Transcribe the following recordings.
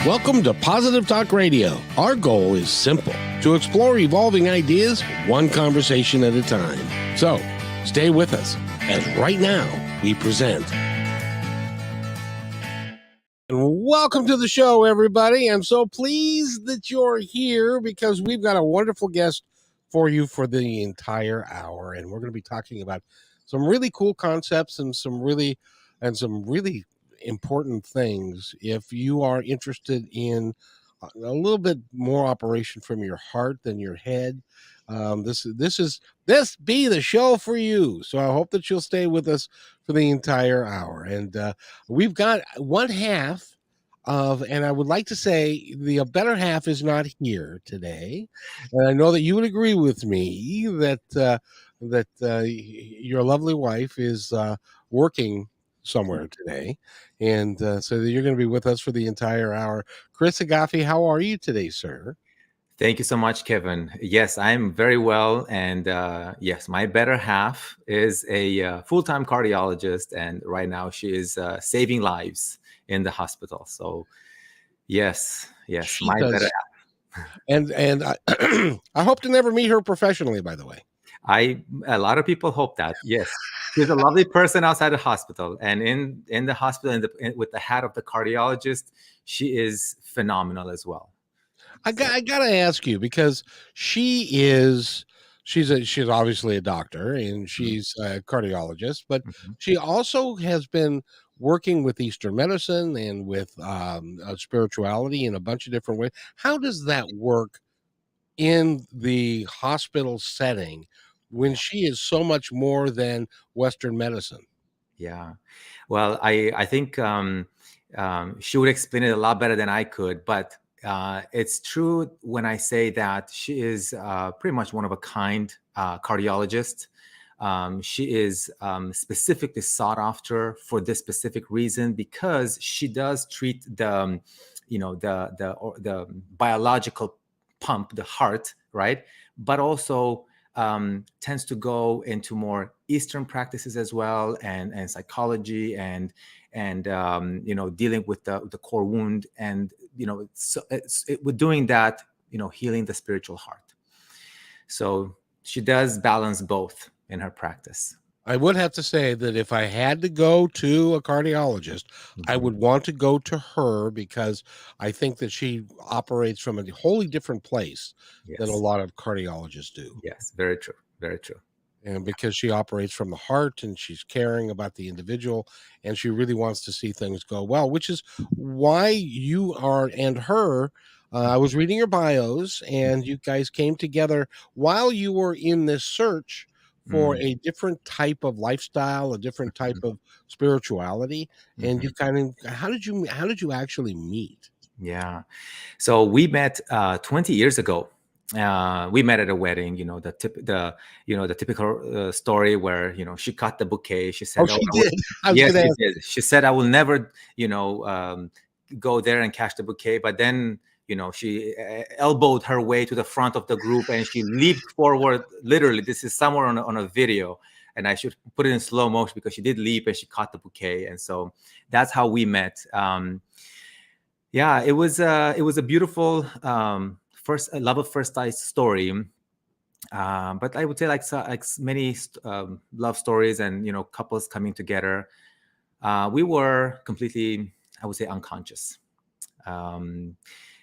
Welcome to Positive Talk Radio. Our goal is simple: to explore evolving ideas one conversation at a time. So, stay with us as right now we present. And welcome to the show, everybody. I'm so pleased that you're here because we've got a wonderful guest for you for the entire hour. And we're going to be talking about some really cool concepts and some really important things if you are interested in a little bit more operation from your heart than your head. This be the show for you. So I hope that you'll stay with us for the entire hour. And we've got one half of, and I would like to say the better half is not here today. And I know that you would agree with me that your lovely wife is working somewhere today, and so you're going to be with us for the entire hour. Cris Agafi, how are you today, sir? Thank you so much, Kevin. Yes, I'm very well, and yes, my better half is a full-time cardiologist, and right now she is saving lives in the hospital. So, yes, She my does. better half. And I hope to never meet her professionally, by the way. A lot of people hope that. Yes, she's a lovely person outside the hospital, and in the hospital, with the hat of the cardiologist, she is phenomenal as well. I gotta ask you, because she's obviously a doctor and she's a cardiologist, but she also has been working with Eastern medicine and with spirituality in a bunch of different ways. How does that work in the hospital setting when she is so much more than Western medicine? Yeah, well, I think she would explain it a lot better than I could, but it's true when I say that she is pretty much one of a kind cardiologist. She is specifically sought after for this specific reason, because she does treat the biological pump, the heart, right? But also tends to go into more Eastern practices as well, and psychology, and dealing with the core wound, and with doing that, healing the spiritual heart. So she does balance both in her practice. I would have to say that if I had to go to a cardiologist, I would want to go to her, because I think that she operates from a wholly different place than a lot of cardiologists do. Yes, very true. Very true. And because she operates from the heart and she's caring about the individual and she really wants to see things go well, which is why you are, and her, I was reading your bios, and you guys came together while you were in this search for a different type of lifestyle, a different type of spirituality. And you how did you actually meet? Yeah. So we met 20 years ago. We met at a wedding, the typical story where, she cut the bouquet. She said, she did. Yes, she did. She said, I will never, go there and catch the bouquet. But then, she elbowed her way to the front of the group and she leaped forward. Literally, this is somewhere on a video, and I should put it in slow motion, because she did leap and she caught the bouquet. And so that's how we met. Yeah, it was a beautiful first love at first sight story. But I would say, like many love stories and couples coming together, we were completely, I would say, unconscious.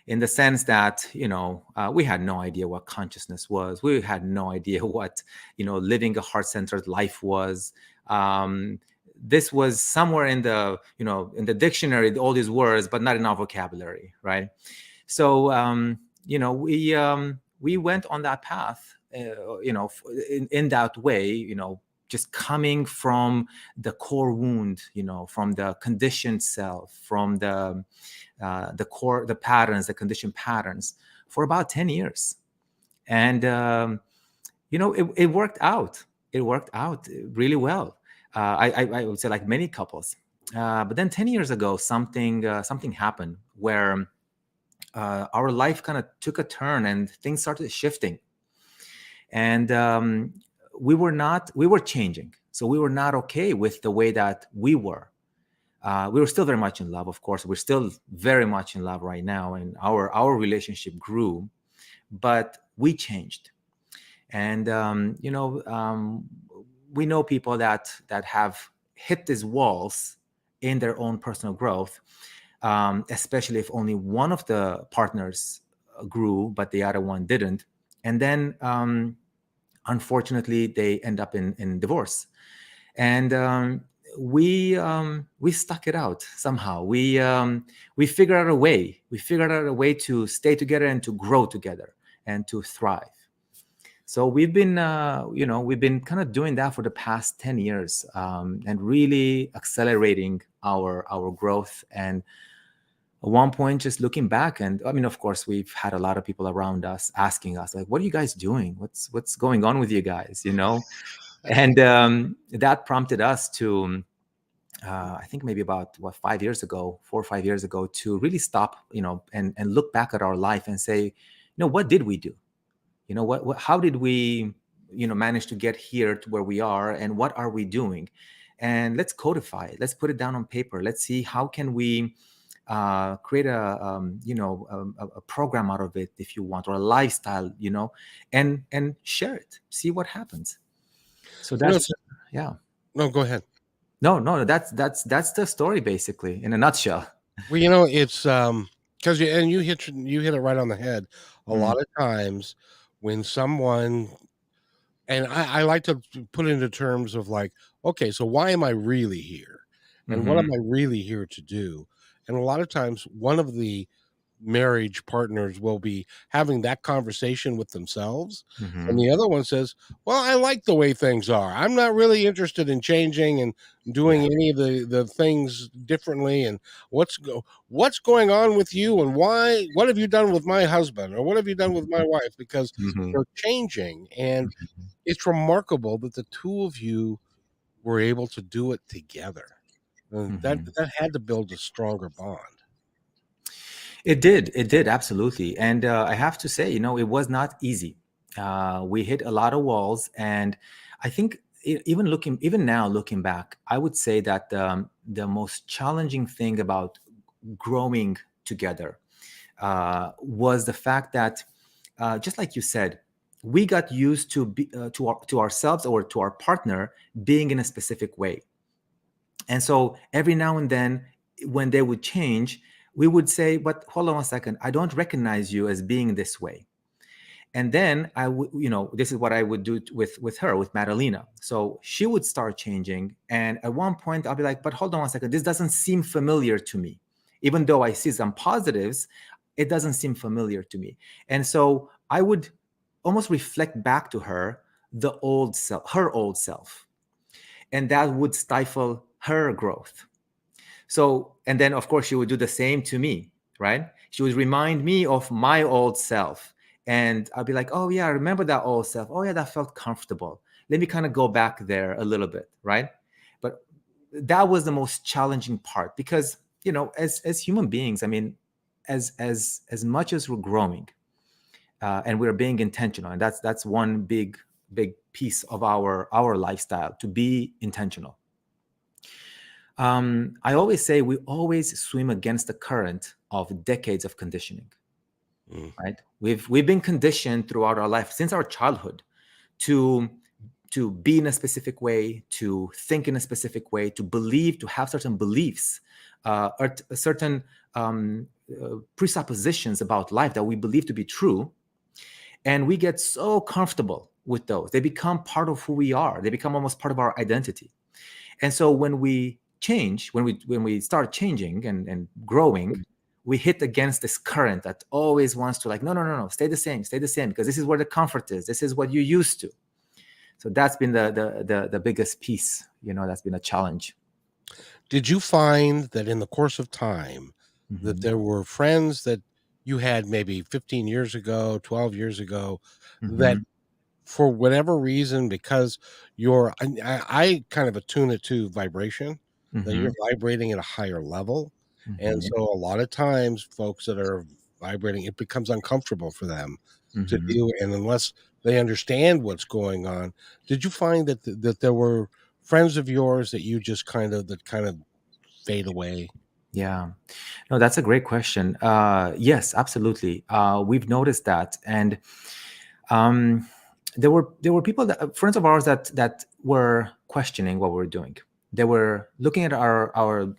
In the sense that, we had no idea what consciousness was. We had no idea what, living a heart-centered life was. This was somewhere in the, in the dictionary, all these words, but not in our vocabulary, right? So, we went on that path, in that way, just coming from the core wound, from the conditioned self, from the core, the patterns, the conditioned patterns, for about 10 years. And, it worked out. It worked out really well. I would say, like many couples. But then 10 years ago, something happened where our life kind of took a turn and things started shifting. And we were changing. So we were not okay with the way that we were. We were still very much in love, of course. We're still very much in love right now, and our relationship grew, but we changed. And we know people that have hit these walls in their own personal growth, especially if only one of the partners grew, but the other one didn't. And then, unfortunately, they end up in divorce. And we stuck it out somehow. We figured out a way. We figured out a way to stay together and to grow together and to thrive. So we've been kind of doing that for the past 10 years, and really accelerating our growth. And at one point, just looking back, and I mean, of course, we've had a lot of people around us asking us, like, what are you guys doing? What's going on with you guys? And that prompted us to, I think maybe about 4 or 5 years ago, to really stop, and look back at our life and say, what did we do? How did we, manage to get here to where we are, and what are we doing? And let's codify it. Let's put it down on paper. Let's see how can we create a program out of it, if you want, or a lifestyle, and share it. See what happens. So that's yeah. No, go ahead. No, that's the story basically in a nutshell. Well, it's because you hit it right on the head. A lot of times when someone, and I like to put it into terms of like, okay, so why am I really here? And what am I really here to do? And a lot of times one of the marriage partners will be having that conversation with themselves, and the other one says, well, I like the way things are. I'm not really interested in changing and doing any of the things differently. And what's going on with you, and what have you done with my husband, or what have you done with my wife? Because they're changing. And it's remarkable that the two of you were able to do it together. That had to build a stronger bond. It did absolutely. And I have to say, it was not easy. We hit a lot of walls, and I think even now looking back, I would say that the most challenging thing about growing together was the fact that, just like you said, we got used to to ourselves or to our partner being in a specific way. And so every now and then, when they would change, we would say, but hold on a second, I don't recognize you as being this way. And then I would, this is what I would do with her, with Madalena. So she would start changing. And at one point I'll be like, but hold on a second, this doesn't seem familiar to me. Even though I see some positives, it doesn't seem familiar to me. And so I would almost reflect back to her her old self. And that would stifle her growth. So, and then of course she would do the same to me, right? She would remind me of my old self. And I'll be like, oh yeah, I remember that old self. Oh yeah, that felt comfortable. Let me kind of go back there a little bit, right? But that was the most challenging part, because, as human beings, I mean, as much as we're growing, and we're being intentional, and that's one big piece of our lifestyle, to be intentional. I always say we always swim against the current of decades of conditioning. Right? We've been conditioned throughout our life, since our childhood, to be in a specific way, to think in a specific way, to believe, to have certain beliefs, or certain presuppositions about life that we believe to be true. And we get so comfortable with those. They become part of who we are. They become almost part of our identity. And so when we change, when we start changing and growing, we hit against this current that always wants to, like, no, stay the same, because this is where the comfort is. This is what you used to. So that's been the biggest piece, that's been a challenge. Did you find that in the course of time that there were friends that you had maybe 15 years ago, 12 years ago, that for whatever reason, because I kind of attune it to vibration, that you're vibrating at a higher level. And so a lot of times folks that are vibrating, it becomes uncomfortable for them to do. And unless they understand what's going on, did you find that there were friends of yours that you just kind of fade away? Yeah. No, that's a great question. Yes, absolutely. We've noticed that, and um, there were people that friends of ours that were questioning what we were doing. They were looking at our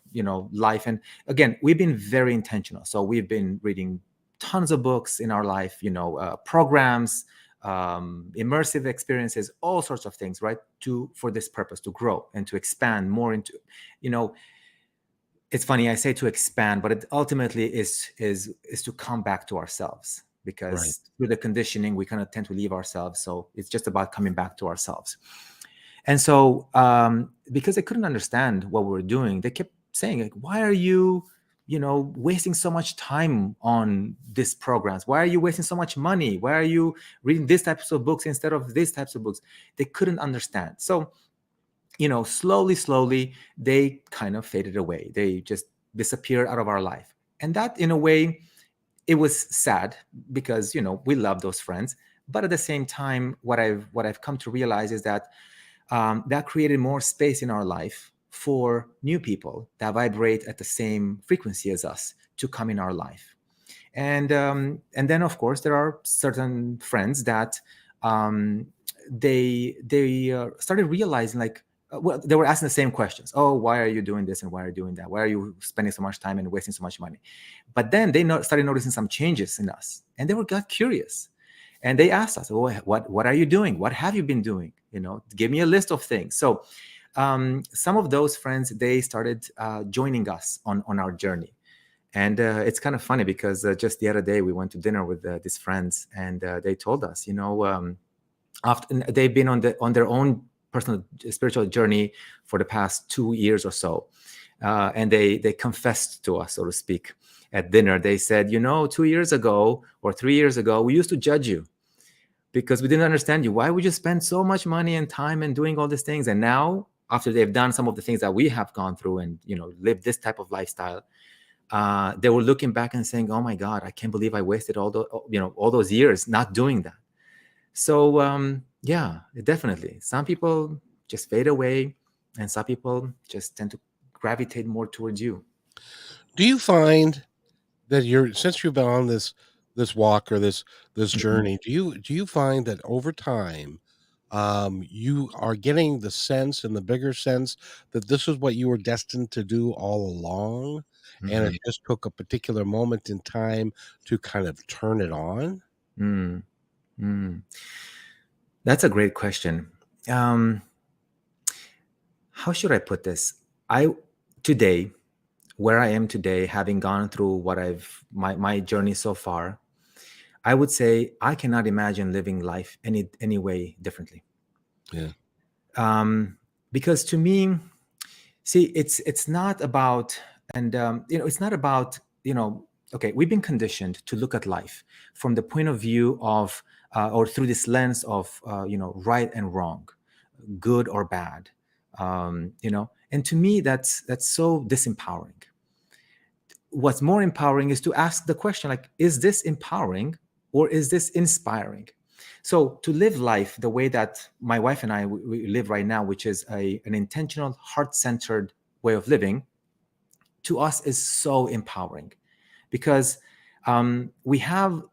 life, and again, we've been very intentional. So we've been reading tons of books in our life, programs, immersive experiences, all sorts of things, right? To For this purpose, to grow and to expand more into, you know it's funny I say to expand, but it ultimately is to come back to ourselves, Right. because through the conditioning we kind of tend to leave ourselves. So it's just about coming back to ourselves. And so because they couldn't understand what we were doing, they kept saying, like, why are you wasting so much time on these programs? Why are you wasting so much money? Why are you reading these types of books instead of these types of books? They couldn't understand. So slowly, they kind of faded away. They just disappeared out of our life. And that, in a way, it was sad, because, we love those friends. But at the same time, what I've come to realize is that that created more space in our life for new people that vibrate at the same frequency as us to come in our life. And then, of course, there are certain friends that um, they started realizing, like, well, they were asking the same questions. Oh, why are you doing this and why are you doing that? Why are you spending so much time and wasting so much money? But then they started noticing some changes in us, and they got curious, and they asked us, oh, what are you doing? What have you been doing? Give me a list of things. So some of those friends, they started joining us on our journey. And it's kind of funny, because just the other day we went to dinner with these friends, and they told us, after they've been on their own personal spiritual journey for the past 2 years or so, and they confessed to us, so to speak, at dinner. They said, 2 years ago or 3 years ago, we used to judge you because we didn't understand you. Why would you spend so much money and time and doing all these things? And now, after they've done some of the things that we have gone through and lived this type of lifestyle, they were looking back and saying, "Oh my God, I can't believe I wasted all those years not doing that." So yeah, definitely, some people just fade away, and some people just tend to gravitate more towards you. Do you find that since you've been on this walk or this Mhm. journey, do you find that over time, you are getting the sense and the bigger sense that this is what you were destined to do all along, and it Mhm. just took a particular moment in time to kind of turn it on? Mm. Mm. That's a great question. Um, how should I put this? I Today, where I am today, having gone through what my journey so far, I would say I cannot imagine living life any way differently. Yeah. Um, because to me, see, it's not about, and it's not about, okay, we've been conditioned to look at life from the point of view of or through this lens of right and wrong, good or bad, and to me that's so disempowering. What's more empowering is to ask the question, like, is this empowering or is this inspiring? So to live life the way that my wife and I we live right now, which is an intentional, heart-centered way of living, to us is so empowering, because we have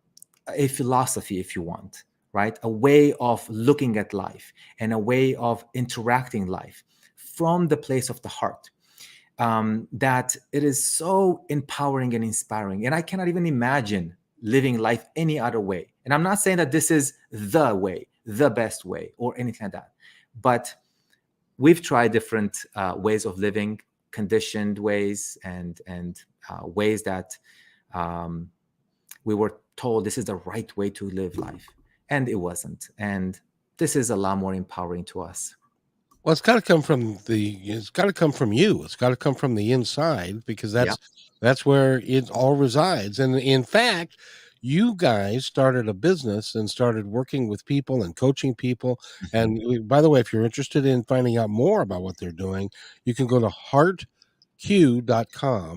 a philosophy, if you want, right? A way of looking at life and a way of interacting life from the place of the heart, that it is so empowering and inspiring. And I cannot even imagine living life any other way. And I'm not saying that this is the way, the best way, or anything like that. But we've tried different ways of living, conditioned ways, and ways that um, we were told this is the right way to live life, and it wasn't. And this is a lot more empowering to us. Well, it's gotta come from you. It's gotta come from the inside because Yeah. that's where it all resides. And in fact, you guys started a business and started working with people and coaching people. Mhm. And by the way, if you're interested in finding out more about what they're doing, you can go to heartq.com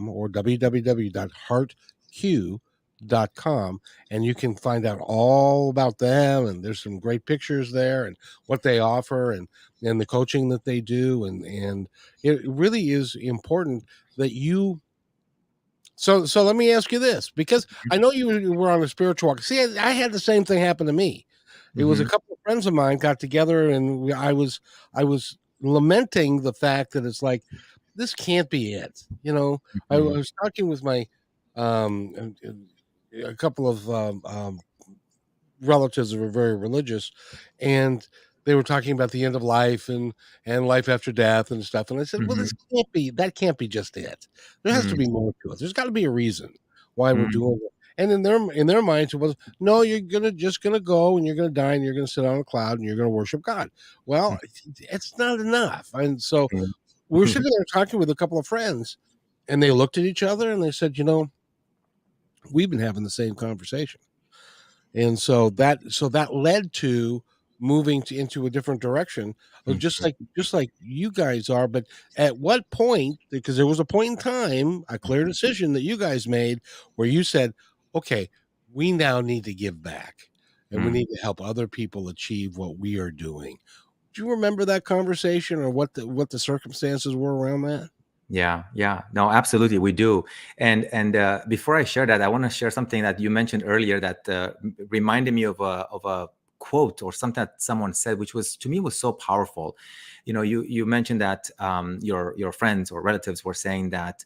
or www.heartq.com and you can find out all about them, and there's some great pictures there and what they offer, and the coaching that they do, and it really is important that you. So let me ask you this, because I know you were on a spiritual walk. See, I had the same thing happen to me. It was a Mm-hmm. couple of friends of mine got together, and I was lamenting the fact that it's like, this can't be it. I Mm-hmm. was talking with my a couple of relatives that were very religious, and they were talking about the end of life and life after death and stuff. And I said, well, Mm-hmm. that can't be just it. There has to Mm-hmm. be more to it. There's got to be a reason why we're doing it. And in their minds it was, no, you're gonna go and you're gonna die and you're gonna sit on a cloud and you're gonna worship God. Well, it's not enough. And so we were sitting there talking with a couple of friends, and they looked at each other and they said, we've been having the same conversation. And so that led to moving into a different direction, just like you guys are. But at what point, because there was a point in time, a clear decision that you guys made, where you said, okay, we now need to give back, and we Mm-hmm. need to help other people achieve what we are doing. Do you remember that conversation, or what the circumstances were around that? Yeah, yeah, no, absolutely, we do. And before I share that, I want to share something that you mentioned earlier that reminded me of a quote or something that someone said, which was to me was so powerful. You mentioned that your friends or relatives were saying that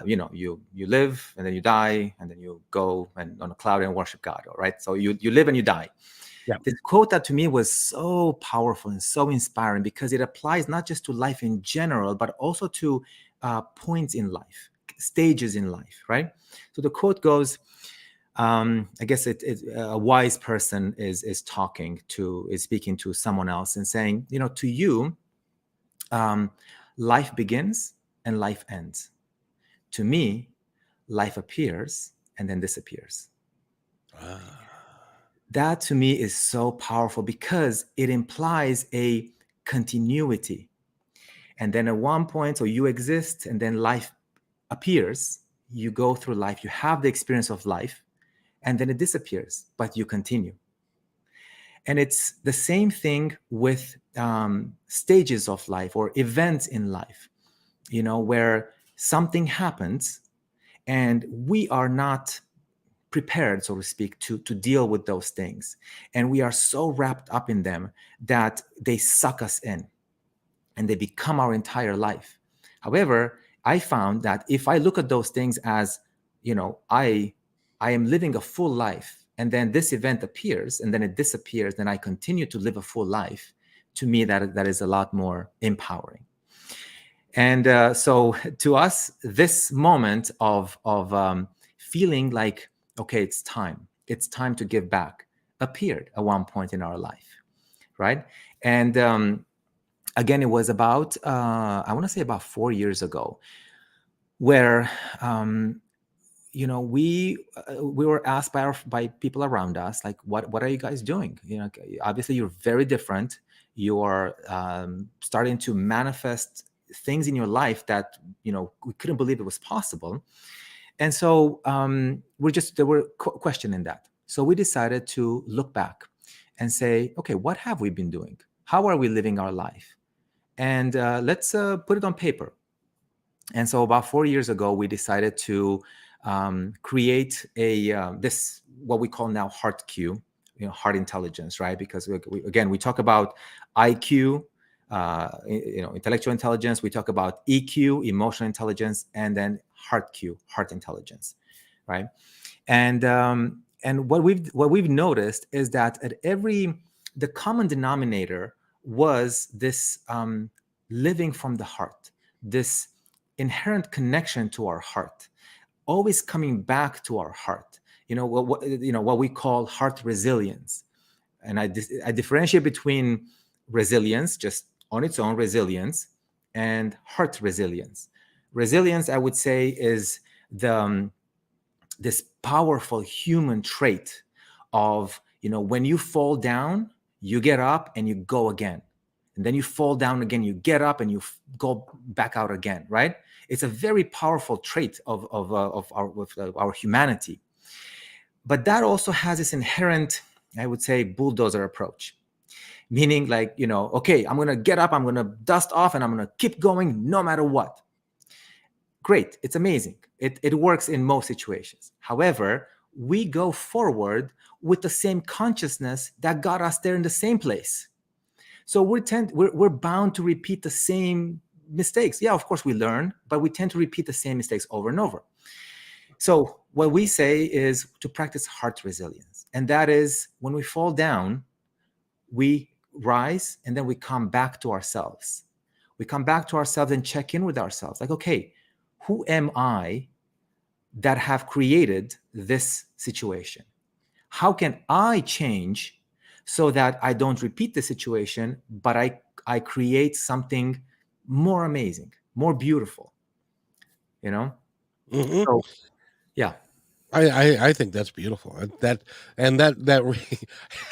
you live and then you die and then you go and on a cloud and worship God. All right, so you live and you die. Yeah. This quote that to me was so powerful and so inspiring because it applies not just to life in general, but also to points in life, stages in life, right? So the quote goes, I guess a wise person is speaking to someone else and saying, to you, um, life begins and life ends. To me, life appears and then disappears. That to me is so powerful because it implies a continuity. And then at one point, so you exist and then life appears, you go through life, you have the experience of life, and then it disappears, but you continue. And it's the same thing with stages of life or events in life, where something happens and we are not prepared, so to speak, to deal with those things. And we are so wrapped up in them that they suck us in and they become our entire life. However, I found that if I look at those things as, I am living a full life, and then this event appears and then it disappears, then I continue to live a full life. To me, that is a lot more empowering. And so to us, this moment of feeling like, okay, it's time to give back, appeared at one point in our life, right? And again, it was about, I want to say about 4 years ago, where, we were asked by people around us, like, what are you guys doing? Obviously you're very different. You are starting to manifest things in your life that, we couldn't believe it was possible. And so they were questioning that. So we decided to look back and say, okay, what have we been doing? How are we living our life? And let's put it on paper. And so about 4 years ago, we decided to create this what we call now HeartQ, heart intelligence, right? Because we talk about IQ, intellectual intelligence. We talk about EQ, emotional intelligence, and then HeartQ, heart intelligence, right? And what we've noticed is that the common denominator was this living from the heart, this inherent connection to our heart, always coming back to our heart. What we call heart resilience. And I differentiate between resilience, just on its own resilience, and heart resilience. Resilience, I would say, is this powerful human trait of, when you fall down, you get up and you go again. And then you fall down again, you get up and you go back out again, right? It's a very powerful trait of our humanity. But that also has this inherent, I would say, bulldozer approach, meaning like, okay, I'm going to get up, I'm going to dust off, and I'm going to keep going no matter what. Great. It's amazing. It works in most situations. However, we go forward with the same consciousness that got us there in the same place. So we're bound to repeat the same mistakes. Yeah, of course we learn, but we tend to repeat the same mistakes over and over. So what we say is to practice heart resilience. And that is when we fall down, we rise and then we come back to ourselves. We come back to ourselves and check in with ourselves. Like, okay, who am I that have created this situation? How can I change so that I don't repeat the situation, but I create something more amazing, more beautiful, Hmm. So, yeah. I think that's beautiful. I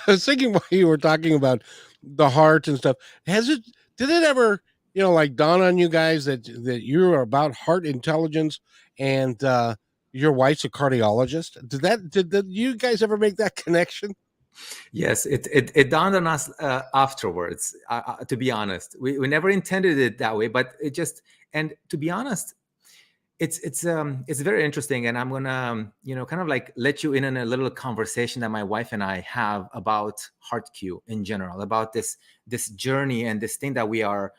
was thinking while you were talking about the heart and stuff. Did it ever, like dawn on you guys that you're about heart intelligence and your wife's a cardiologist? Did you guys ever make that connection? Yes, it dawned on us afterwards. To be honest, we never intended it that way, but it just, and to be honest, it's very interesting, and I'm gonna kind of like let you in on a little conversation that my wife and I have about HeartQ in general, about this journey and this thing that we are,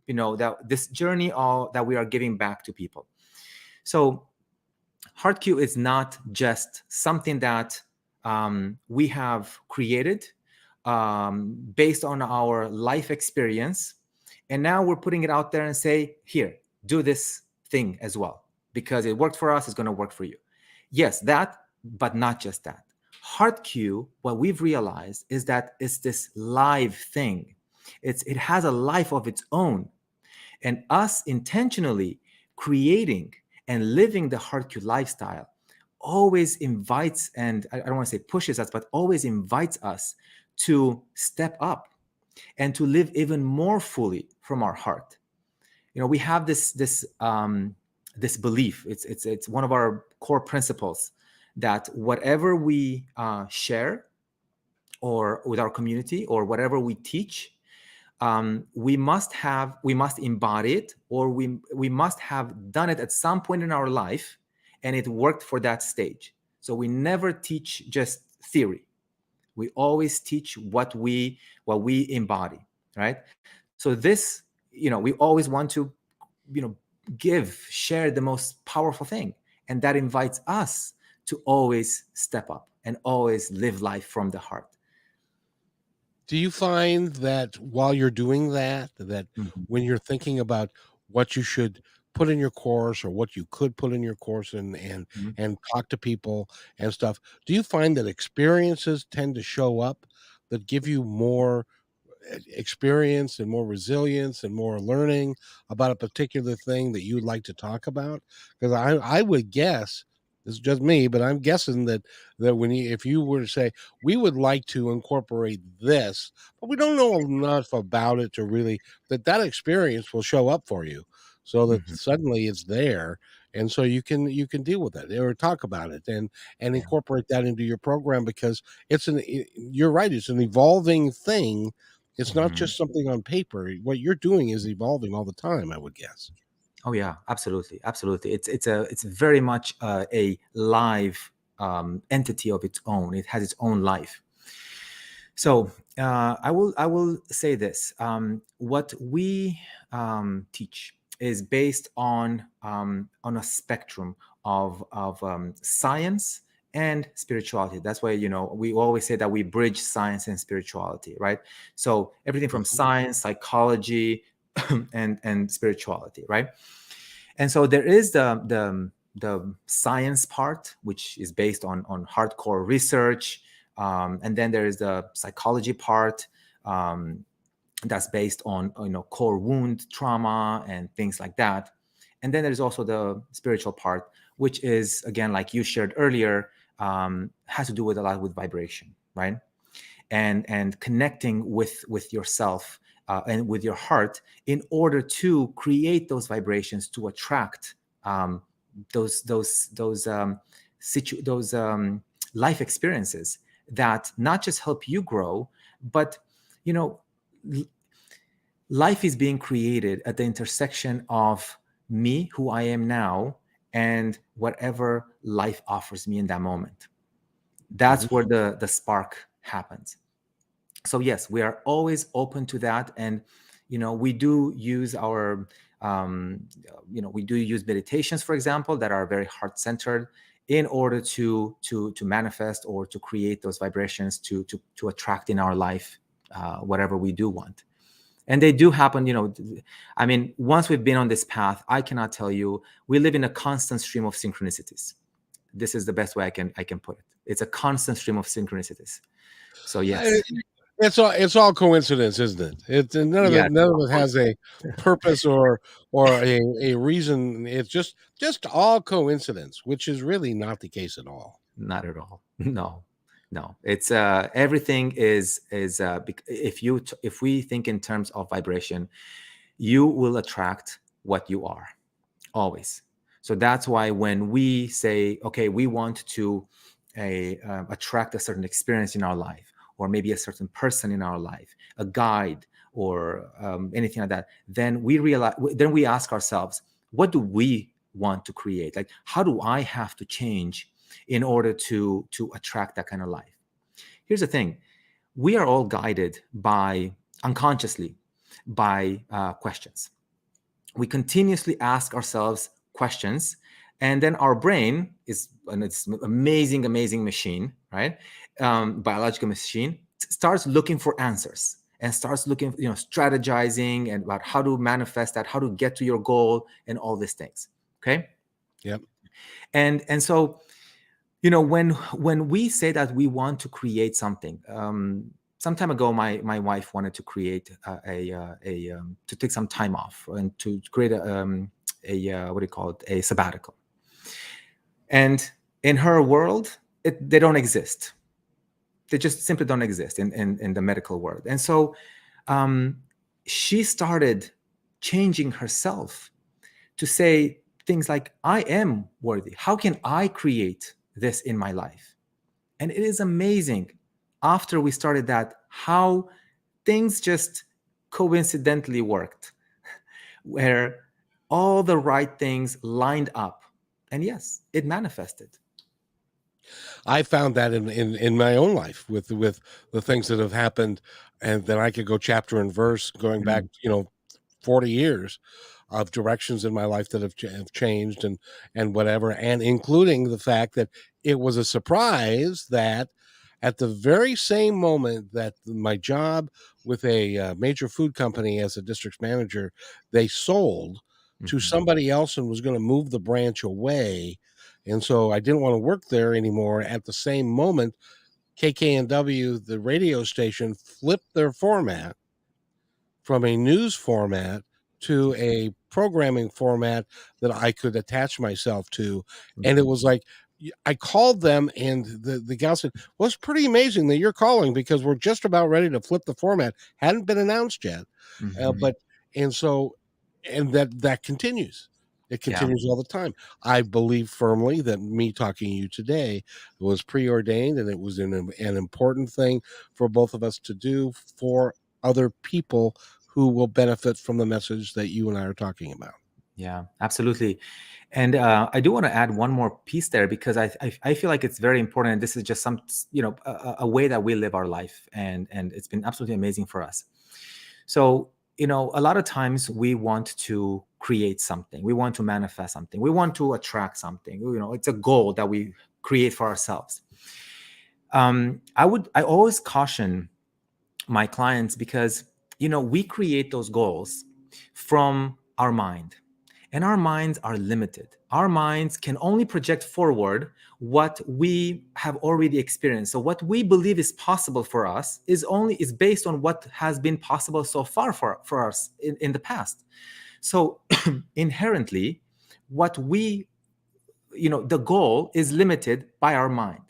that this journey all that we are giving back to people. So HeartQ is not just something that we have created based on our life experience, and now we're putting it out there and say, here, do this thing as well, because it worked for us, it's going to work for you. Yes, that, but not just that. HeartQ, what we've realized is that it's this live thing. It has a life of its own, and us intentionally creating and living the HeartQ lifestyle always invites, and I don't want to say pushes us, but always invites us to step up and to live even more fully from our heart. We have this belief. It's one of our core principles that whatever we share, or with our community, or whatever we teach, we must embody it, or we must have done it at some point in our life, and it worked for that stage. So we never teach just theory. We always teach what we embody, right? So this, we always want to, share the most powerful thing, and that invites us to always step up and always live life from the heart. Do you find that while you're doing that Mhm. when you're thinking about what you should put in your course or what you could put in your course Mhm. and talk to people and stuff, do you find that experiences tend to show up that give you more experience and more resilience and more learning about a particular thing that you would like to talk about? Because I would guess, this is just me, but I'm guessing that if you were to say we would like to incorporate this, but we don't know enough about it to really, that experience will show up for you, so that Mhm. suddenly it's there, and so you can deal with it or talk about it and Yeah. incorporate that into your program, because you're right, it's an evolving thing. It's not Mhm. just something on paper. What you're doing is evolving all the time, I would guess. Oh yeah, absolutely, absolutely. It's very much a live entity of its own. It has its own life. So I will say this: what we teach is based on a spectrum of science and spirituality. That's why we always say that we bridge science and spirituality, right? So everything from Mhm. science, psychology, and spirituality, right? And so there is the science part, which is based on hardcore research, and then there is the psychology part, that's based on core wound trauma and things like that. And then there's also the spiritual part, which is, again, like you shared earlier, has to do with a lot with vibration, right? And connecting with yourself, and with your heart, in order to create those vibrations to attract those life experiences that not just help you grow, but you know, life is being created at the intersection of me, who I am now, and whatever life offers me in that moment. That's Mhm. where the spark happens. So yes, we are always open to that. And we do use our we do use meditations, for example, that are very heart centered, in order to manifest or to create those vibrations, to attract in our life whatever we do want. And they do happen. I mean, once we've been on this path, I cannot tell you, we live in a constant stream of synchronicities. This is the best way I can put it. It's a constant stream of synchronicities. So I- yes. it's all coincidence, isn't it? It's Yes, none of of it course. has a purpose or a reason. It's just all coincidence, which is really not the case at all. Not at all. No, no. It's everything is if we think in terms of vibration, you will attract what you are, always. So that's why when we say, okay, we want to attract a certain experience in our life, or maybe a certain person in our life, a guide, or anything like that, then we ask ourselves, what do we want to create? Like, how do I have to change in order to attract that kind of life? Here's the thing: we are all guided by unconsciously by questions. We continuously ask ourselves questions, and then our brain is, and it's an amazing machine, right? Biological machine, starts looking for answers and starts looking, strategizing and about how to manifest that, how to get to your goal, and all these things. Okay. Yep. And so when we say that we want to create something, some time ago, my wife wanted to create to take some time off and to create a what do you call it, a sabbatical. And in her world, they don't exist. They just simply don't exist in the medical world. And so um, she started changing herself to say things like, I am worthy. How can I create this in my life? And it is amazing, after we started that, how things just coincidentally worked, where all the right things lined up. And yes, it manifested. I found that in my own life with the things that have happened, and then I could go chapter and verse going back, Mm, 40 years of directions in my life that have changed and whatever, and including the fact that it was a surprise that at the very same moment that my job with a major food company as a district manager, they sold to mhm, somebody else and was going to move the branch away, and so I didn't want to work there anymore. At the same moment, KKNW, the radio station, flipped their format from a news format to a programming format that I could attach myself to. And it mhm, was like, I called them, and the gal said, well, it's pretty amazing that you're calling because we're just about ready to flip the format. Hadn't been announced yet. mhm. But, and so, and that continues. It Yeah. continues all the time. I believe firmly that me talking to you today was preordained, and it was an important thing for both of us to do for other people who will benefit from the message that you and I are talking about. Yeah, absolutely. And I do want to add one more piece there, because I feel like it's very important. And this is just a way that we live our life, and it's been absolutely amazing for us. So, a lot of times we want to create something, we want to manifest something, we want to attract something. It's a goal that we create for ourselves. I always caution my clients, because we create those goals from our mind, and our minds are limited. Our minds can only project forward what we have already experienced. So what we believe is possible for us is based on what has been possible so far for us in the past. So inherently, what we the goal is limited by our mind.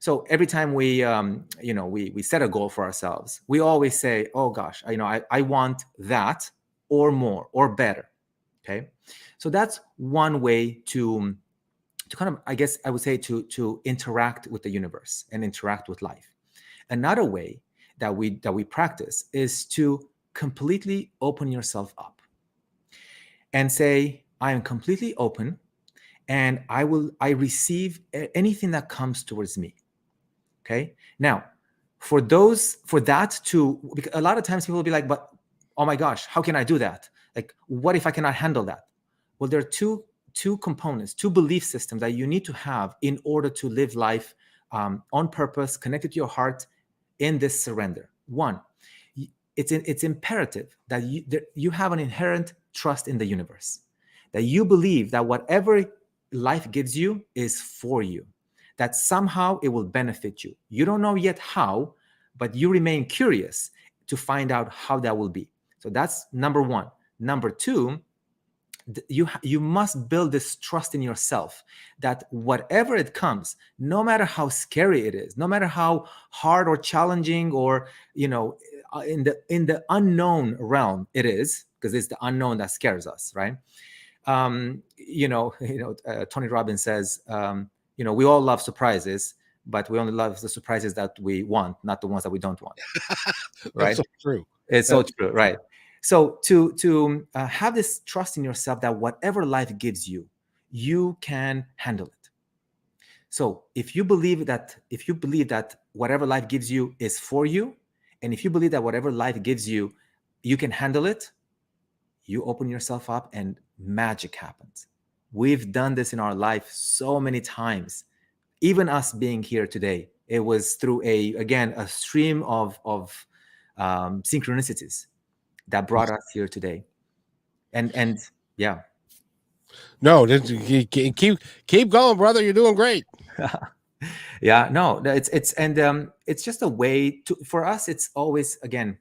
So every time we set a goal for ourselves, we always say, oh gosh, I want that, or more, or better. Okay. So that's one way kind of, I guess I would say, to interact with the universe and interact with life. Another way that we practice is to completely open yourself up and say, I am completely open, and I receive anything that comes towards me. Okay. Now, for that to, because a lot of times people will be like, but oh my gosh, how can I do that? Like, what if I cannot handle that? Well, there are two components, two belief systems that you need to have in order to live life on purpose, connected to your heart, in this surrender. One, it's imperative that you have an inherent trust in the universe, that you believe that whatever life gives you is for you, that somehow it will benefit you. You don't know yet how, but you remain curious to find out how that will be. So that's number one. Number two, you must build this trust in yourself that whatever it comes, no matter how scary it is, no matter how hard or challenging, or in the unknown realm it is, because it's the unknown that scares us, right? Tony Robbins says, we all love surprises, but we only love the surprises that we want, not the ones that we don't want. Right? That's so true. It's so true, right? So to have this trust in yourself that whatever life gives you, you can handle it. So if you believe that whatever life gives you is for you, and if you believe that whatever life gives you, you can handle it, you open yourself up and magic happens. We've done this in our life so many times. Even us being here today, it was through a stream of synchronicities that brought us here today. And yeah. No, keep going, brother. You're doing great. Yeah, no, it's just a way for us. It's always, again,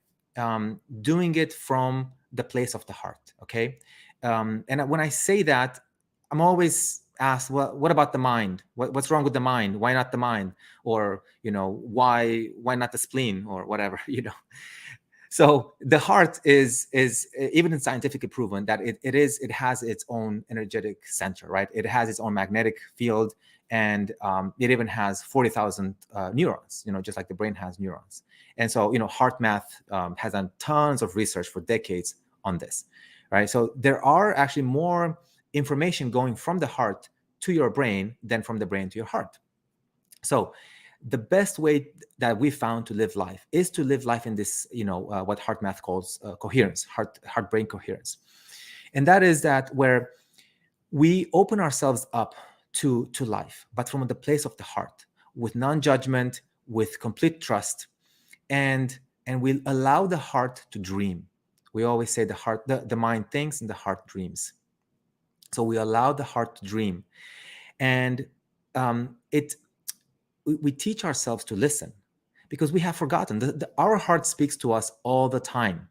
doing it from the place of the heart. Okay. And when I say that, I'm always asked, well, what about the mind? What's wrong with the mind? Why not the mind? Or, why not the spleen, or whatever, So the heart is even scientifically proven that it has its own energetic center, right? It has its own magnetic field, and it even has 40,000 neurons, just like the brain has neurons. And so, heart math has done tons of research for decades on this, right? So there are actually more information going from the heart to your brain than from the brain to your heart. So the best way that we found to live life is to live life in this, what heart math calls coherence, heart-brain coherence. And that is that where we open ourselves up to life, but from the place of the heart, with non-judgment, with complete trust, and we allow the heart to dream. We always say the mind thinks and the heart dreams. So we allow the heart to dream, and we teach ourselves to listen, because we have forgotten. Our heart speaks to us all the time.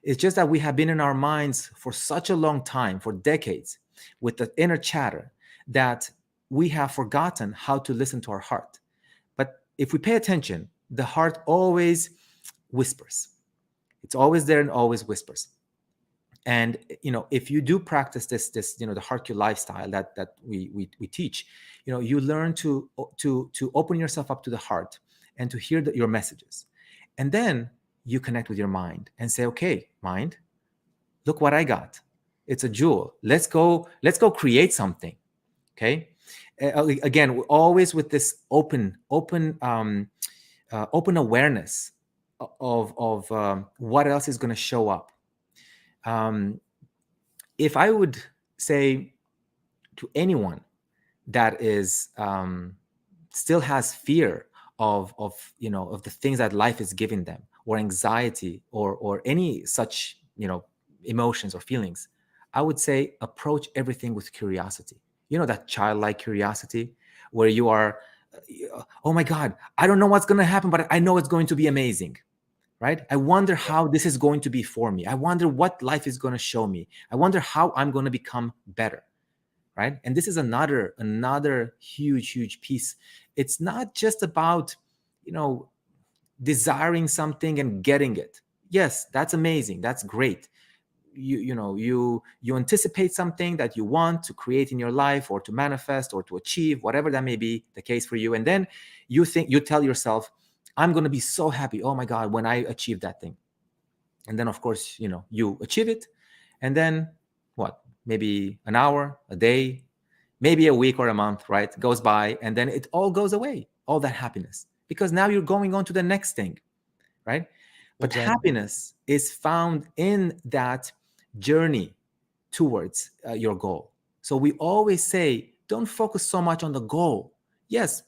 It's just that we have been in our minds for such a long time, for decades, with the inner chatter, that we have forgotten how to listen to our heart. But if we pay attention, the heart always whispers. It's always there and always whispers. And if you do practice this the HeartQ lifestyle that we teach, you learn to open yourself up to the heart and to hear your messages. And then you connect with your mind and say, okay, mind, look what I got. It's a jewel. Let's go create something. Okay. Again, always with this open awareness of what else is going to show up. If I would say to anyone that is still has fear of the things that life is giving them, or anxiety, or any such emotions or feelings, I would say approach everything with curiosity. That childlike curiosity where you are, oh my God, I don't know what's going to happen, but I know it's going to be amazing. Right? I wonder how this is going to be for me. I wonder what life is going to show me. I wonder how I'm going to become better. Right? And this is another huge piece. It's not just about, desiring something and getting it. Yes, that's amazing. That's great. you anticipate something that you want to create in your life, or to manifest, or to achieve, whatever that may be the case for you. And then you tell yourself, I'm going to be so happy, oh my God, when I achieve that thing. And then of course, you achieve it. And then what? Maybe an hour, a day, maybe a week or a month, right, goes by, and then it all goes away, all that happiness, because now you're going on to the next thing, right? But Exactly. happiness is found in that journey towards your goal. So we always say, don't focus so much on the goal. Yes,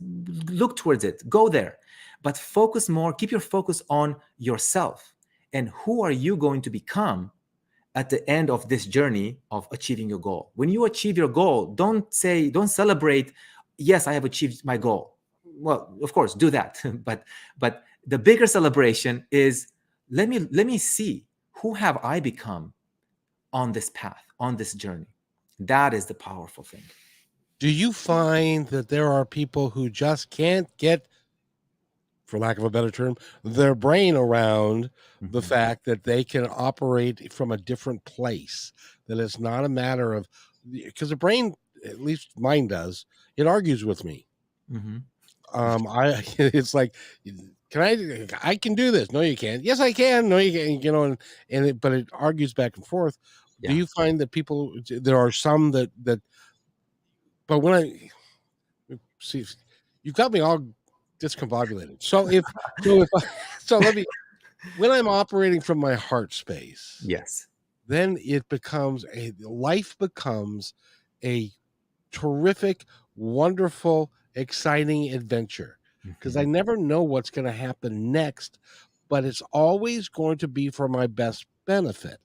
look towards it, go there, but focus more, keep your focus on yourself, and who are you going to become at the end of this journey of achieving your goal. When you achieve your goal, don't celebrate, yes, I have achieved my goal. Well, of course, do that. but the bigger celebration is, let me see, who have I become on this path, on this journey. That is the powerful thing. Do you find that there are people who just can't get, for lack of a better term, their brain around the Mhm. fact that they can operate from a different place? That it's not a matter of, because the brain, at least mine does, it argues with me. Mhm. I it's like, I can do this. No, you can't. Yes, I can. No, you can't. But it argues back and forth. Do Yeah. you find that there are some but when I see, you've got me all discombobulated. So if I, so let me, when I'm operating from my heart space, Yes. then life becomes a terrific, wonderful, exciting adventure, because I Mhm. never know what's going to happen next, but it's always going to be for my best benefit, Yes.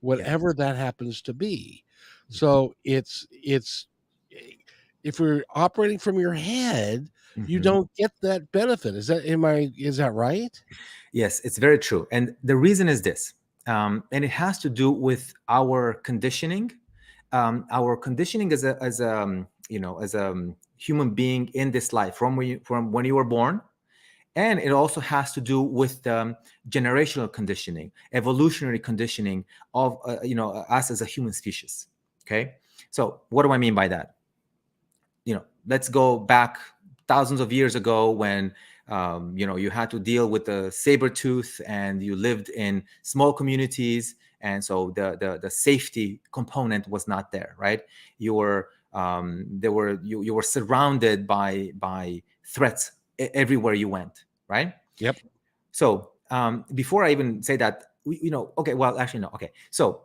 whatever that happens to be. Mhm. So it's if we're operating from your head, you Mhm. don't get that benefit. Is that right? Yes, it's very true. And the reason is this, and it has to do with our conditioning. Our conditioning as a human being in this life, from when you were born. And it also has to do with generational conditioning, evolutionary conditioning of us as a human species. Okay, so what do I mean by that? Let's go back thousands of years ago, when you had to deal with the saber tooth, and you lived in small communities, and so the safety component was not there, right? You were you were surrounded by threats everywhere you went, right? Yep. So before I even say that, okay, well, actually, no. Okay. So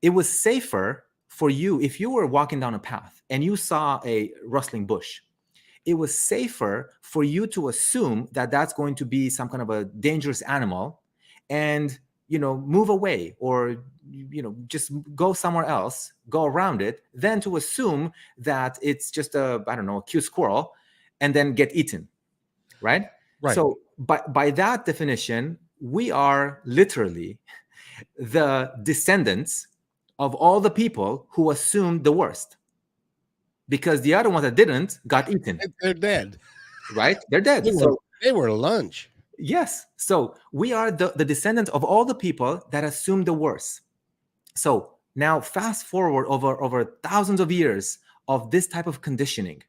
it was safer for you if you were walking down a path and you saw a rustling bush. It was safer for you to assume that that's going to be some kind of a dangerous animal, and move away, or just go somewhere else, go around it, than to assume that it's just a, I don't know, a cute squirrel, and then get eaten, right? Right. So by that definition, we are literally the descendants of all the people who assumed the worst, because the other ones that didn't got eaten, They're dead. right? They're dead. They were So they were lunch. yes, so we are the descendants of all the people that assumed the worst. So now fast forward over thousands of years of this type of conditioning,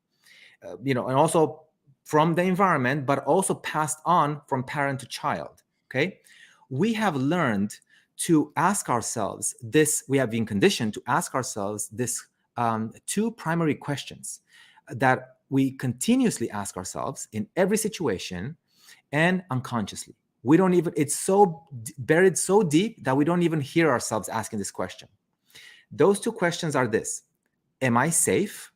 and also from the environment, but also passed on from parent to child. Okay, we have learned to ask ourselves this. We have been conditioned to ask ourselves this two primary questions that we continuously ask ourselves in every situation and unconsciously. We don't even. It's so buried so deep that we don't even hear ourselves asking this question. Those two questions are this: Am I safe?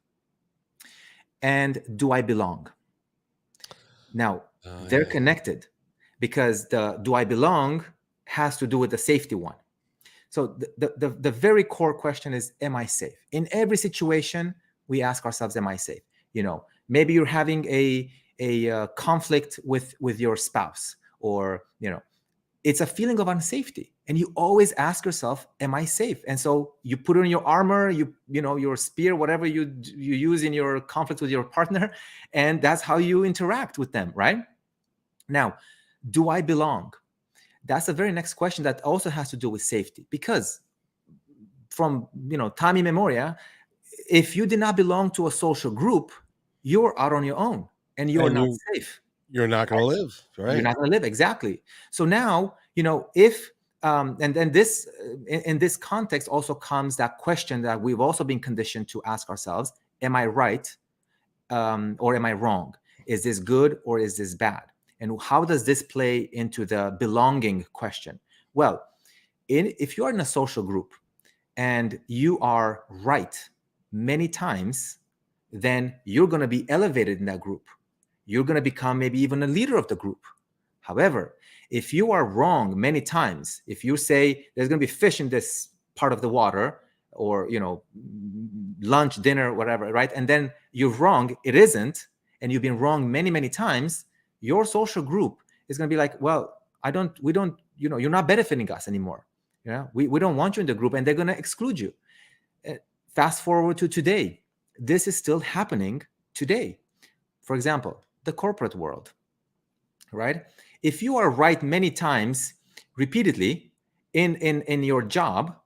And do I belong? Now, Oh, they're yeah. connected, because the do I belong has to do with the safety one. So the very core question is, am I safe? In every situation, we ask ourselves, am I safe? Maybe you're having a conflict with your spouse, or it's a feeling of unsafety, and you always ask yourself, am I safe? And so you put on your armor, your spear, whatever you use in your conflict with your partner, and that's how you interact with them, right? Now, do I belong? That's the very next question that also has to do with safety, because from time immemorial, if you did not belong to a social group, you're out on your own and you're And not safe. you're not going to live, You're right? not going to live. Exactly. So now, if and then this in this context also comes that question that we've also been conditioned to ask ourselves: am I right, or am I wrong? Is this good or is this bad? And how does this play into the belonging question? Well, if you are in a social group and you are right many times, then you're going to be elevated in that group. You're going to become maybe even a leader of the group. However, if you are wrong many times, if you say there's going to be fish in this part of the water, or lunch, dinner, whatever, right, and then you're wrong, it isn't, and you've been wrong many, many times, your social group is going to be like, well, we don't, you're not benefiting us anymore. We don't want you in the group, and they're going to exclude you. Fast forward to today. This is still happening today. For example, the corporate world, right? If you are right many times repeatedly in your job,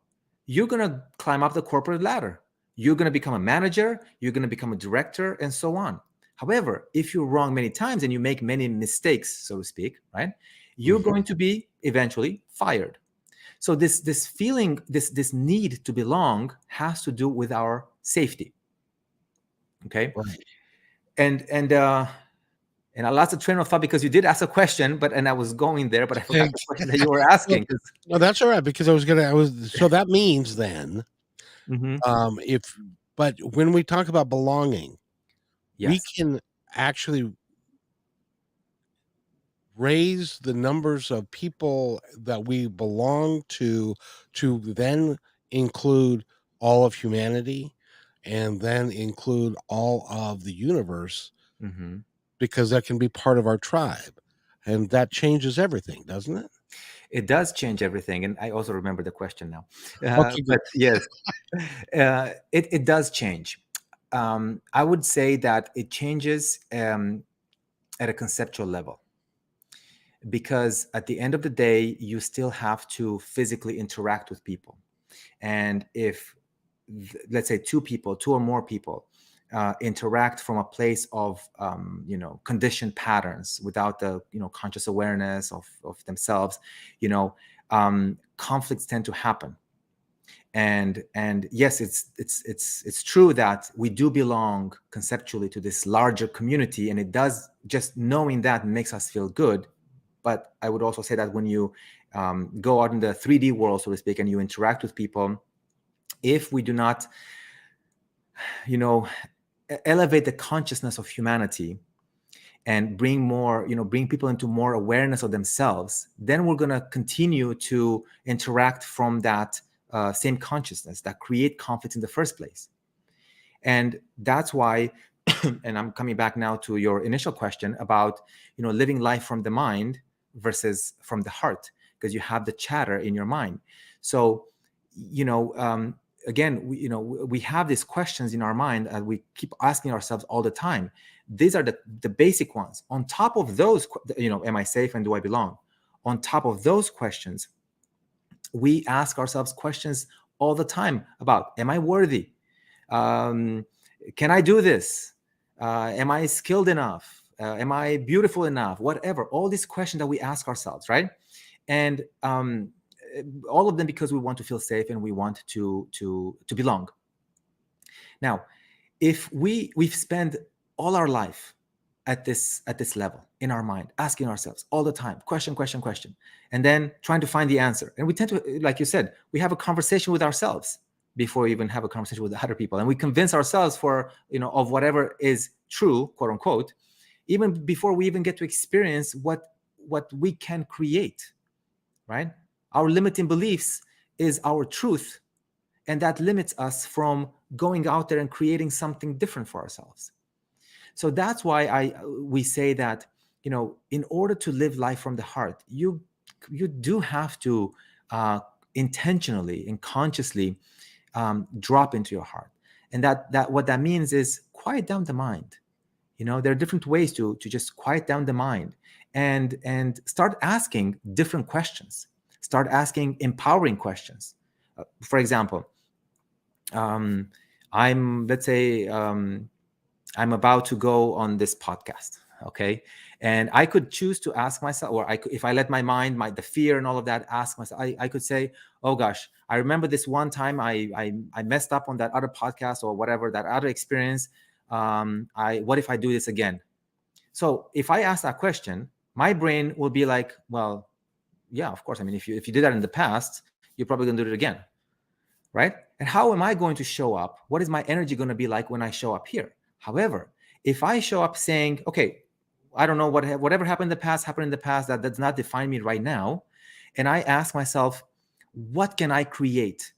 you're going to climb up the corporate ladder. You're going to become a manager, you're going to become a director, and so on. However, if you're wrong many times and you make many mistakes, so to speak, right, you're going to be eventually fired. So this feeling, this need to belong has to do with our safety. Okay. Right. And I lost the train of thought because you did ask a question, and I was going there, but I forgot the question that you were asking. No, that's all right, because so that means then, Mhm. if but when we talk about belonging, we Yes. can actually raise the numbers of people that we belong to then include all of humanity, and then include all of the universe, Mm-hmm. because that can be part of our tribe, and that changes everything, doesn't it? It does change everything, and I also remember the question now. Okay, good. But yes, it does change. I would say that it changes at a conceptual level, because at the end of the day, you still have to physically interact with people. And if, let's say, two or more people interact from a place of conditioned patterns without the conscious awareness of themselves, conflicts tend to happen. And yes, it's true that we do belong conceptually to this larger community, and it does, just knowing that makes us feel good. But I would also say that when you go out in the 3D world, so to speak, and you interact with people, if we do not elevate the consciousness of humanity and bring people into more awareness of themselves, then we're going to continue to interact from that same consciousness that create conflict in the first place. And that's why and I'm coming back now to your initial question about living life from the mind versus from the heart, because you have the chatter in your mind. So again, we have these questions in our mind and we keep asking ourselves all the time. These are the basic ones. On top of those, am I safe and do I belong? On top of those questions, we ask ourselves questions all the time about, am I worthy? Can I do this? Am I skilled enough? Am I beautiful enough? Whatever. All these questions that we ask ourselves, right? And all of them because we want to feel safe and we want to belong. Now, if we've spent all our life at this level in our mind, asking ourselves all the time, question, and then trying to find the answer, and we tend to, like you said, we have a conversation with ourselves before we even have a conversation with other people, and we convince ourselves of whatever is true, quote unquote, even before we even get to experience what we can create, right? Our limiting beliefs is our truth, and that limits us from going out there and creating something different for ourselves. So that's why we say that in order to live life from the heart, you do have to intentionally and consciously drop into your heart. And that what that means is quiet down the mind. There are different ways to just quiet down the mind and start asking different questions. Start asking empowering questions. For example, um, I'm, let's say, I'm about to go on this podcast, okay? And I could choose to ask myself, or I could, if I let my mind, the fear and all of that, ask myself, I could say, oh gosh, I remember this one time I messed up on that other podcast or whatever, that other experience. What if I do this again? So if I ask that question, my brain will be like, well, yeah, of course. I mean, if you did that in the past, you're probably gonna do it again, right? And how am I going to show up? What is my energy going to be like when I show up here? However, if I show up saying, okay, I don't know, whatever happened in the past happened in the past, that does not define me right now, and I ask myself, what can I create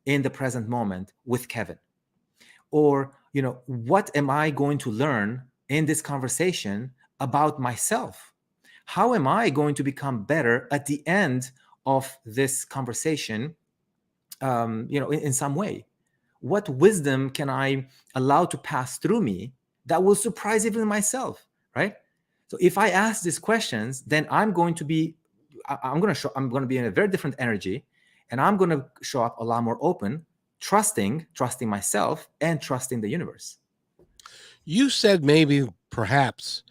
in the present moment with Kevin? Or, what am I going to learn in this conversation about myself? How am I going to become better at the end of this conversation, in some way? What wisdom can I allow to pass through me that will surprise even myself, right? So if I ask these questions, then I'm going to be in a very different energy, and I'm going to show up a lot more open, trusting myself and trusting the universe. You said maybe perhaps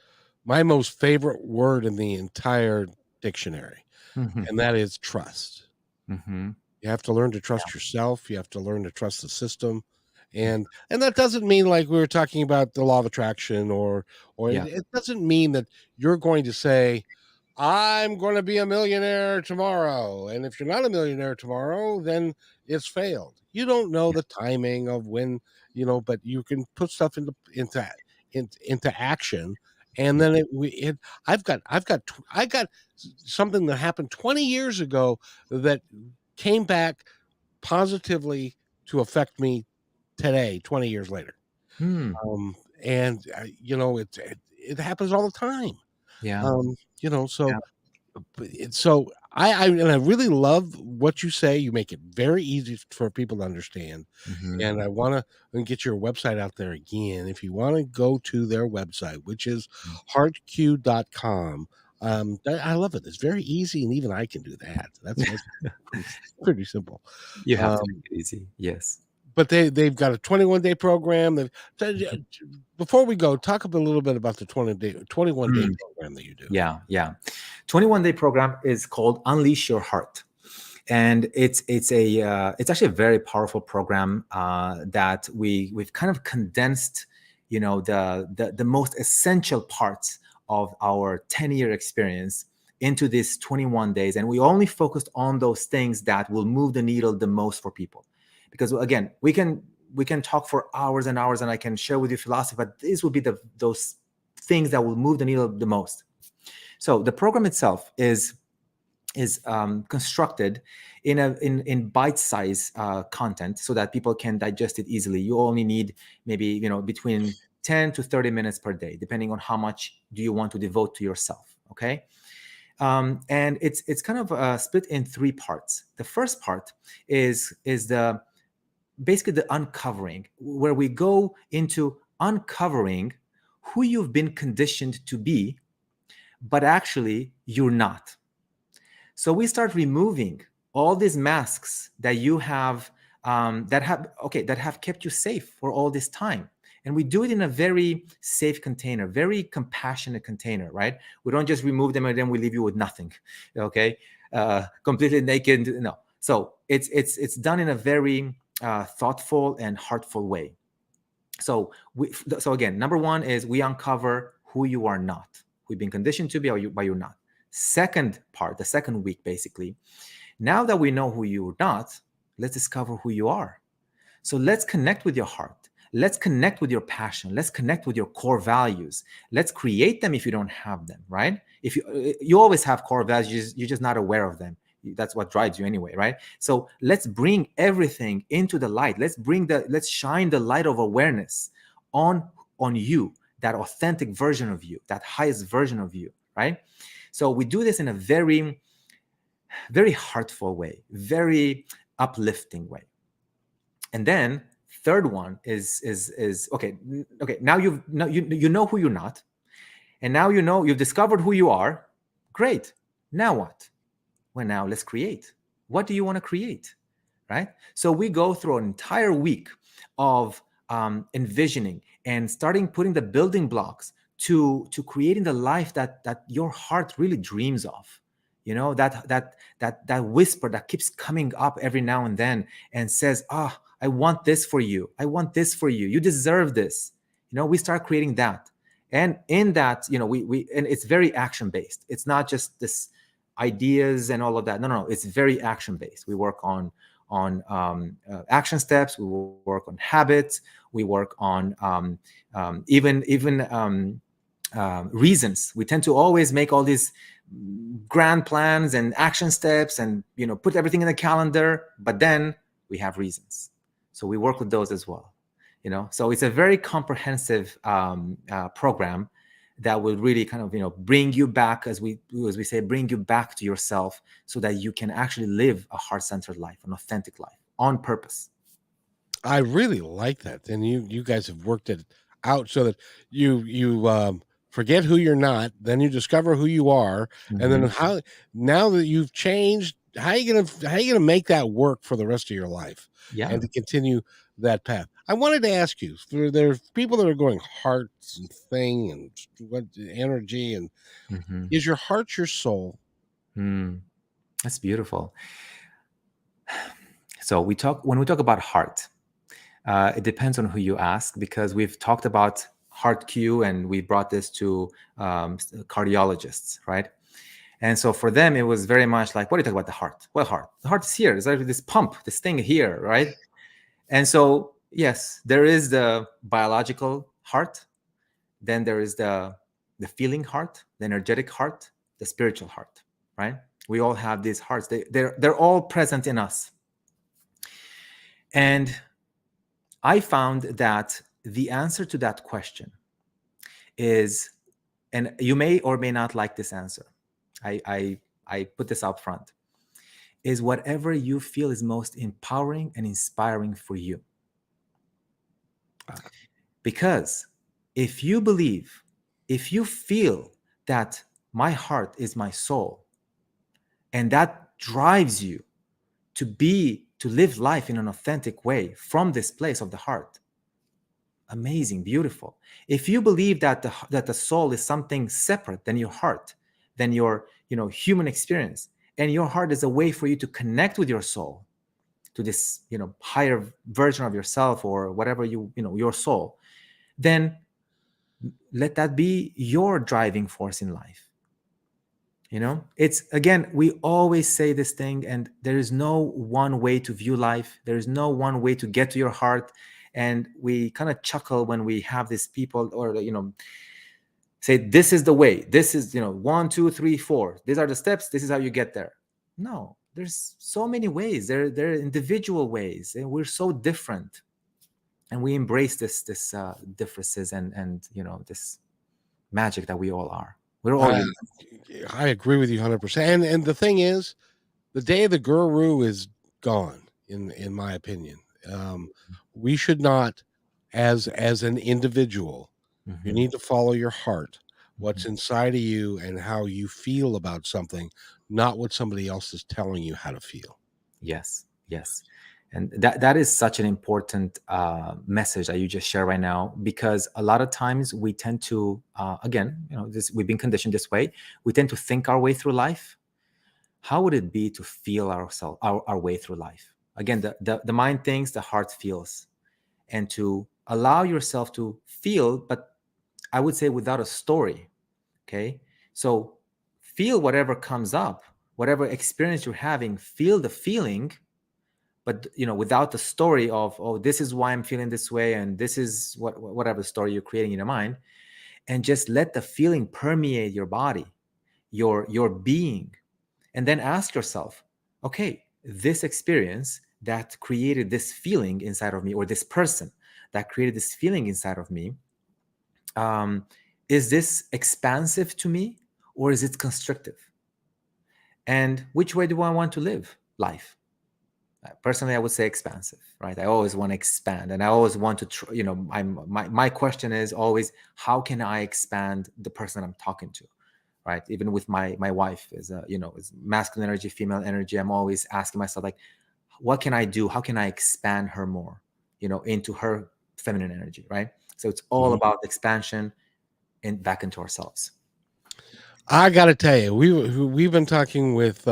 my most favorite word in the entire dictionary, Mm-hmm. and that is trust. Mm-hmm. You have to learn to trust yourself. You have to learn to trust the system. And that doesn't mean like we were talking about the law of attraction, or Yeah. it doesn't mean that you're going to say, I'm going to be a millionaire tomorrow. And if you're not a millionaire tomorrow, then it's failed. You don't know Yeah. the timing of when, but you can put stuff into action. And Yeah. then I got something that happened 20 years ago that came back positively to affect me today, 20 years later. Hmm. Um, and it happens all the time. Yeah. So Yeah. I really love what you say. You make it very easy for people to understand. Mm-hmm. And I want to get your website out there again. If you want to go to their website, which is heartq.com. I love it. It's very easy, and even I can do that. That's pretty simple. You have to Um, make it easy. Yes. but they've got a 21-day program. Before we go, talk a little bit about the 21-day Mm. program that you do. Yeah. Yeah. 21-day program is called Unleash Your Heart. And it's actually a very powerful program that we've kind of condensed, the most essential parts of our 10-year experience into these 21 days, and we only focused on those things that will move the needle the most for people. Because again, we can talk for hours and hours, and I can share with you philosophy, but these will be those things that will move the needle the most. So the program itself is constructed in bite-sized content so that people can digest it easily. You only need maybe between 10 to 30 minutes per day, depending on how much do you want to devote to yourself. Okay. And it's kind of split in three parts. The first part is the basically the uncovering, where we go into uncovering who you've been conditioned to be, but actually you're not. So we start removing all these masks that you have, that have kept you safe for all this time. And we do it in a very safe container, very compassionate container, right? We don't just remove them and then we leave you with nothing, okay? Completely naked, no. So it's done in a very thoughtful and heartful way. So again, number one is we uncover who you are not, who you've been conditioned to be, but you're not. Second part, the second week, basically, now that we know who you're not, let's discover who you are. So let's connect with your heart. Let's connect with your passion. Let's connect with your core values. Let's create them if you don't have them, right? If you always have core values, you're just not aware of them. That's what drives you anyway, right? So let's bring everything into the light. Let's shine the light of awareness on you, that authentic version of you, that highest version of you, right? So we do this in a very, very heartful way, very uplifting way. And then third one is okay. Now you know who you're not, and now you've discovered who you are. Great. Now what? Well, now let's create. What do you want to create? right? So we go through an entire week of envisioning and starting putting the building blocks to creating the life that your heart really dreams of. You know, that whisper that keeps coming up every now and then and says, "Ah, I want this for you. I want this for you. You deserve this." You know, we start creating that, and in that, you know, we and it's very action based. It's not just this ideas and all of that. No, no, no. It's very action based. We work on action steps. We work on habits. We work on even reasons. We tend to always make all these grand plans and action steps, and put everything in the calendar. But then we have reasons, so we work with those as well. So it's a very comprehensive program that will really kind of bring you back, as we say, bring you back to yourself, so that you can actually live a heart-centered life, an authentic life on purpose. I really like that. And you guys have worked it out so that you forget who you're not, then you discover who you are, and then how, now that you've changed, how you gonna make that work for the rest of your life, Yeah. and to continue that path. I wanted to ask you, there's people that are going hearts and thing and what energy, and is your heart your soul? That's beautiful. So when we talk about heart, it depends on who you ask, because we've talked about HeartQ and we brought this to cardiologists, right? And so for them, it was very much like, what do you talk about the heart? What heart? The heart is here. It's like this pump, this thing here, right? And so, yes, there is the biological heart. Then there is the feeling heart, the energetic heart, the spiritual heart, right? We all have these hearts. They're all present in us. And I found that the answer to that question is, and you may or may not like this answer, I put this up front, is whatever you feel is most empowering and inspiring for you. Because if you feel that my heart is my soul, and that drives you to live life in an authentic way from this place of the heart, amazing, beautiful. If you believe that the soul is something separate than your heart, than your human experience, and your heart is a way for you to connect with your soul, to this higher version of yourself, or whatever your soul, then let that be your driving force in life. It's, again, we always say this thing, and there is no one way to view life. There is no one way to get to your heart. And we kind of chuckle when we have these people, or say, this is the way, this is 1, 2, 3, 4, these are the steps, this is how you get there. No, there's so many ways. There are individual ways, and we're so different, and we embrace this differences, and this magic that we all are. We're all unique. I agree with you 100%. And the thing is, the day of the guru is gone, in my opinion. We should not, as an individual, you need to follow your heart, what's inside of you, and how you feel about something, not what somebody else is telling you how to feel. Yes. And that is such an important message that you just share right now, because a lot of times we tend to, again, we've been conditioned this way. We tend to think our way through life. How would it be to feel our way through life? Again, the mind thinks, the heart feels, and to allow yourself to feel, but I would say without a story. Okay, so feel whatever comes up, whatever experience you're having, feel the feeling, but without the story of, oh, this is why I'm feeling this way, and this is whatever story you're creating in your mind, and just let the feeling permeate your body, your being, and then ask yourself, okay, this experience that created this feeling inside of me, or this person that created this feeling inside of me, is this expansive to me, or is it constrictive? And which way do I want to live life? Personally, I would say expansive, right? I always want to expand, and I always want to, my question is always, how can I expand the person I'm talking to, right? Even with my wife is is masculine energy, female energy. I'm always asking myself, like, what can I do? How can I expand her more, into her feminine energy, right? So it's all about expansion and back into ourselves. I got to tell you, we've been talking with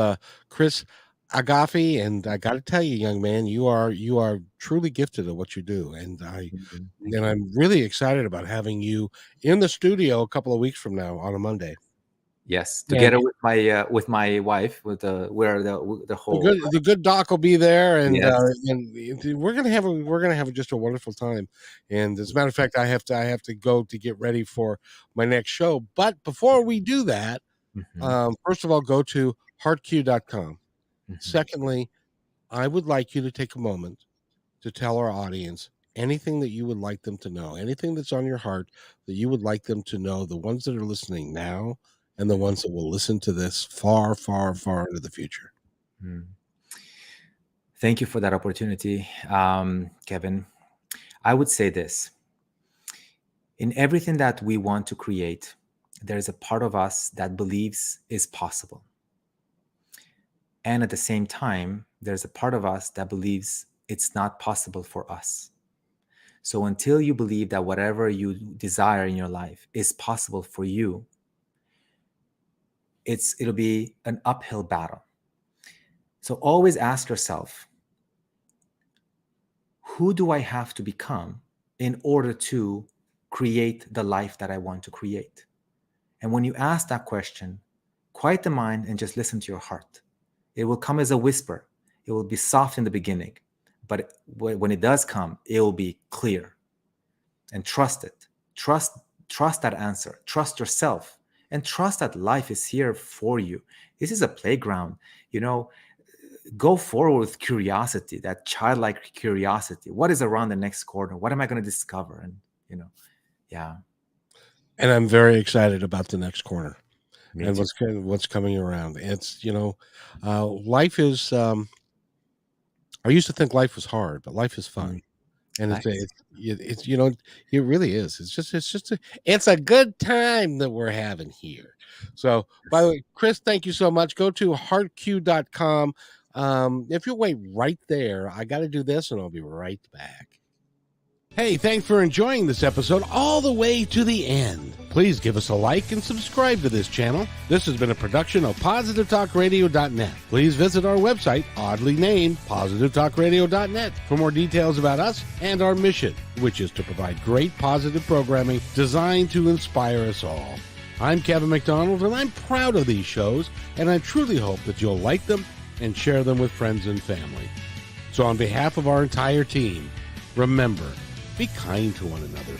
Cris Agafi, and I got to tell you, young man, you are truly gifted at what you do, and Thank you. I'm really excited about having you in the studio a couple of weeks from now on a Monday. Yes, And together with my wife, with the whole. the good doc will be there, and Yes. we're gonna have just a wonderful time. And as a matter of fact, I have to go to get ready for my next show. But before we do that, first of all, go to heartq.com. Secondly, I would like you to take a moment to tell our audience anything that you would like them to know, anything that's on your heart that you would like them to know, the ones that are listening now and the ones that will listen to this far, far, far into the future. Thank you for that opportunity, Kevin. I would say this. In everything that we want to create, there's a part of us that believes is possible. And at the same time, there's a part of us that believes it's not possible for us. So until you believe that whatever you desire in your life is possible for you, it'll be an uphill battle. So always ask yourself, who do I have to become in order to create the life that I want to create? And when you ask that question, quiet the mind and just listen to your heart. It will come as a whisper. It will be soft in the beginning, but when it does come, it will be clear. And trust it. Trust that answer. Trust yourself, and trust that life is here for you. This is a playground. Go forward with curiosity, that childlike curiosity. What is around the next corner? What am I going to discover? And yeah. And I'm very excited about the next corner. Me And too. what's coming around. It's life is. I used to think life was hard, but life is fun, and Nice. it really is. It's a good time that we're having here. So, by the way, Cris, thank you so much. Go to heartq.com. If you'll wait right there, I got to do this, and I'll be right back. Hey, thanks for enjoying this episode all the way to the end. Please give us a like and subscribe to this channel. This has been a production of PositiveTalkRadio.net. Please visit our website, oddly named PositiveTalkRadio.net, for more details about us and our mission, which is to provide great positive programming designed to inspire us all. I'm Kevin McDonald, and I'm proud of these shows, and I truly hope that you'll like them and share them with friends and family. So on behalf of our entire team, remember, be kind to one another.